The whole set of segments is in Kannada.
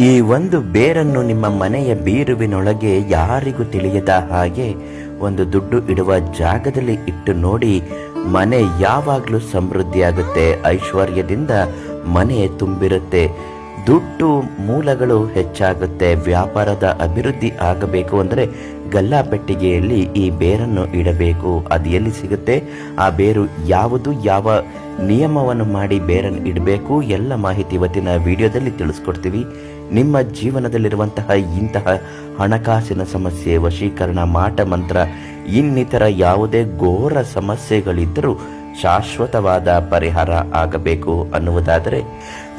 ಈ ಒಂದು ಬೇರನ್ನು ನಿಮ್ಮ ಮನೆಯ ಬೀರುವಿನೊಳಗೆ ಯಾರಿಗೂ ತಿಳಿಯದ ಹಾಗೆ ಒಂದು ದುಡ್ಡು ಇಡುವ ಜಾಗದಲ್ಲಿ ಇಟ್ಟು ನೋಡಿ. ಮನೆ ಯಾವಾಗಲೂ ಸಮೃದ್ಧಿಯಾಗುತ್ತೆ, ಐಶ್ವರ್ಯದಿಂದ ಮನೆ ತುಂಬಿರುತ್ತೆ, ದುಡ್ಡು ಮೂಲಗಳು ಹೆಚ್ಚಾಗುತ್ತೆ. ವ್ಯಾಪಾರದ ಅಭಿವೃದ್ಧಿ ಆಗಬೇಕು ಅಂದರೆ ಗಲ್ಲಾಪೆಟ್ಟಿಗೆಯಲ್ಲಿ ಈ ಬೇರನ್ನು ಇಡಬೇಕು. ಅದು ಎಲ್ಲಿ ಸಿಗುತ್ತೆ, ಆ ಬೇರು ಯಾವುದು, ಯಾವ ನಿಯಮವನ್ನು ಮಾಡಿ ಬೇರನ್ನು ಇಡಬೇಕು, ಎಲ್ಲ ಮಾಹಿತಿ ಇವತ್ತಿನ ವಿಡಿಯೋದಲ್ಲಿ ತಿಳಿಸ್ಕೊಡ್ತೀವಿ. ನಿಮ್ಮ ಜೀವನದಲ್ಲಿರುವಂತಹ ಇಂತಹ ಹಣಕಾಸಿನ ಸಮಸ್ಯೆ, ವಶೀಕರಣ, ಮಾಟ ಮಂತ್ರ, ಇನ್ನಿತರ ಯಾವುದೇ ಘೋರ ಸಮಸ್ಯೆಗಳಿದ್ದರೂ ಶಾಶ್ವತವಾದ ಪರಿಹಾರ ಆಗಬೇಕು ಅನ್ನುವುದಾದರೆ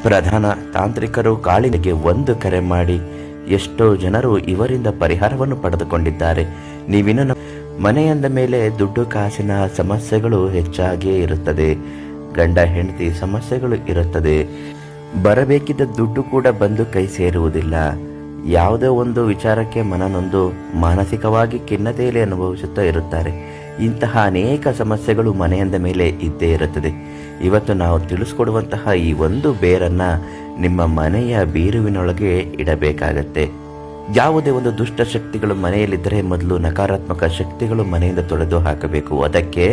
ಪ್ರಧಾನ ತಾಂತ್ರಿಕರು ಕಾಳಿಗೆ ಒಂದು ಕರೆ ಮಾಡಿ. ಎಷ್ಟೋ ಜನರು ಇವರಿಂದ ಪರಿಹಾರವನ್ನು ಪಡೆದುಕೊಂಡಿದ್ದಾರೆ. ನೀವಿನ್ನು ಮನೆಯಂದ ಮೇಲೆ ದುಡ್ಡು ಕಾಸಿನ ಸಮಸ್ಯೆಗಳು ಹೆಚ್ಚಾಗಿಯೇ ಇರುತ್ತದೆ, ಗಂಡ ಹೆಂಡತಿ ಸಮಸ್ಯೆಗಳು ಇರುತ್ತದೆ, ಬರಬೇಕಿದ್ದ ದುಡ್ಡು ಕೂಡ ಬಂದು ಕೈ ಸೇರುವುದಿಲ್ಲ, ಯಾವುದೋ ಒಂದು ವಿಚಾರಕ್ಕೆ ಮನನೊಂದು ಮಾನಸಿಕವಾಗಿ ಖಿನ್ನತೆಯಲ್ಲಿ ಅನುಭವಿಸುತ್ತಾ ಇರುತ್ತಾರೆ. ಇಂತಹ ಅನೇಕ ಸಮಸ್ಯೆಗಳು ಮನೆಯಂದ ಮೇಲೆ ಇದ್ದೇ ಇರುತ್ತದೆ. ಇವತ್ತು ನಾವು ತಿಳಿಸ್ಕೊಡುವಂತಹ ಈ ಒಂದು ಬೇರನ್ನ ನಿಮ್ಮ ಮನೆಯ ಬೀರುವಿನೊಳಗೆ ಇಡಬೇಕಾಗತ್ತೆ. ಯಾವುದೇ ಒಂದು ದುಷ್ಟ ಶಕ್ತಿಗಳು ಮನೆಯಲ್ಲಿದ್ದರೆ ಮೊದಲು ನಕಾರಾತ್ಮಕ ಶಕ್ತಿಗಳು ಮನೆಯಿಂದ ತೊಳೆದು ಹಾಕಬೇಕು. ಅದಕ್ಕೆ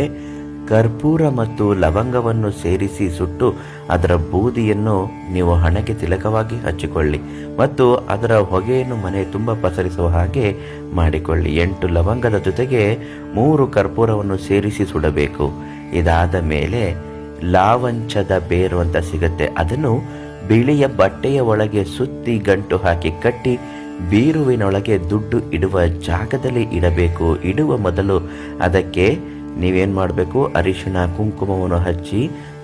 ಕರ್ಪೂರ ಮತ್ತು ಲವಂಗವನ್ನು ಸೇರಿಸಿ ಸುಟ್ಟು ಅದರ ಬೂದಿಯನ್ನು ನೀವು ಹಣೆಗೆ ತಿಲಕವಾಗಿ ಹಚ್ಚಿಕೊಳ್ಳಿ ಮತ್ತು ಅದರ ಹೊಗೆಯನ್ನು ಮನೆ ತುಂಬ ಪಸರಿಸುವ ಹಾಗೆ ಮಾಡಿಕೊಳ್ಳಿ. 8 ಲವಂಗದ ಜೊತೆಗೆ 3 ಕರ್ಪೂರವನ್ನು ಸೇರಿಸಿ ಸುಡಬೇಕು. ಇದಾದ ಮೇಲೆ ಲಾವಂಚದ ಬೇರು ಅಂತ ಸಿಗುತ್ತೆ, ಅದನ್ನು ಬಿಳಿಯ ಬಟ್ಟೆಯ ಒಳಗೆ ಸುತ್ತಿ ಗಂಟು ಹಾಕಿ ಕಟ್ಟಿ ಬೀರುವಿನೊಳಗೆ ದುಡ್ಡು ಇಡುವ ಜಾಗದಲ್ಲಿ ಇಡಬೇಕು. ಇಡುವ ಮೊದಲು ಅದಕ್ಕೆ ನೀವೇನು ಮಾಡಬೇಕು, ಅರಿಶಿಣ ಕುಂಕುಮವನ್ನು ಹಚ್ಚಿ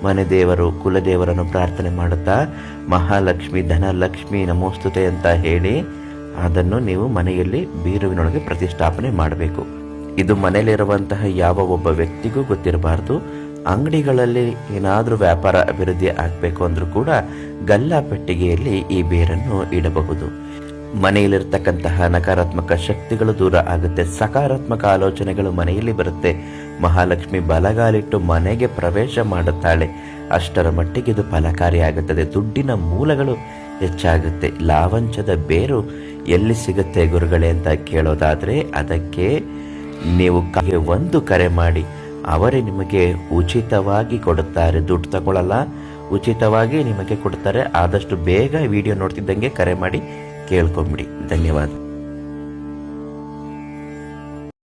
ಮನೆ ದೇವರು ಕುಲದೇವರನ್ನು ಪ್ರಾರ್ಥನೆ ಮಾಡುತ್ತಾ ಮಹಾಲಕ್ಷ್ಮಿ ಧನಲಕ್ಷ್ಮಿ ನಮೋಸ್ತುತೆ ಅಂತ ಹೇಳಿ ಅದನ್ನು ನೀವು ಮನೆಯಲ್ಲಿ ಬೀರುವಿನೊಳಗೆ ಪ್ರತಿಷ್ಠಾಪನೆ ಮಾಡಬೇಕು. ಇದು ಮನೆಯಲ್ಲಿರುವಂತಹ ಯಾವ ಒಬ್ಬ ವ್ಯಕ್ತಿಗೂ ಗೊತ್ತಿರಬಾರ್ದು. ಅಂಗಡಿಗಳಲ್ಲಿ ಏನಾದರೂ ವ್ಯಾಪಾರ ಅಭಿವೃದ್ಧಿ ಆಗಬೇಕು ಅಂದರೂ ಕೂಡ ಗಲ್ಲಾಪೆಟ್ಟಿಗೆಯಲ್ಲಿ ಈ ಬೇರನ್ನು ಇಡಬಹುದು. ಮನೆಯಲ್ಲಿರ್ತಕ್ಕಂತಹ ನಕಾರಾತ್ಮಕ ಶಕ್ತಿಗಳು ದೂರ ಆಗುತ್ತೆ, ಸಕಾರಾತ್ಮಕ ಆಲೋಚನೆಗಳು ಮನೆಯಲ್ಲಿ ಬರುತ್ತೆ. ಮಹಾಲಕ್ಷ್ಮಿ ಬಲಗಾಲಿಟ್ಟು ಮನೆಗೆ ಪ್ರವೇಶ ಮಾಡುತ್ತಾಳೆ. ಅಷ್ಟರ ಮಟ್ಟಿಗೆ ಇದು ಫಲಕಾರಿಯಾಗುತ್ತದೆ. ದುಡ್ಡಿನ ಮೂಲಗಳು ಹೆಚ್ಚಾಗುತ್ತೆ. ಲಾವಂಚದ ಬೇರು ಎಲ್ಲಿ ಸಿಗುತ್ತೆ ಗುರುಗಳೇ ಅಂತ ಕೇಳೋದಾದ್ರೆ ಅದಕ್ಕೆ ನೀವು ಒಂದು ಕರೆ ಮಾಡಿ, ಅವರೇ ನಿಮಗೆ ಉಚಿತವಾಗಿ ಕೊಡುತ್ತಾರೆ. ದುಡ್ಡು ತಗೊಳ್ಳಲ್ಲ, ಉಚಿತವಾಗಿ ನಿಮಗೆ ಕೊಡ್ತಾರೆ. ಆದಷ್ಟು ಬೇಗ ವಿಡಿಯೋ ನೋಡ್ತಿದ್ದಂಗೆ ಕರೆ ಮಾಡಿ ಕೇಳ್ಕೊಂಬಿಡಿ. ಧನ್ಯವಾದ.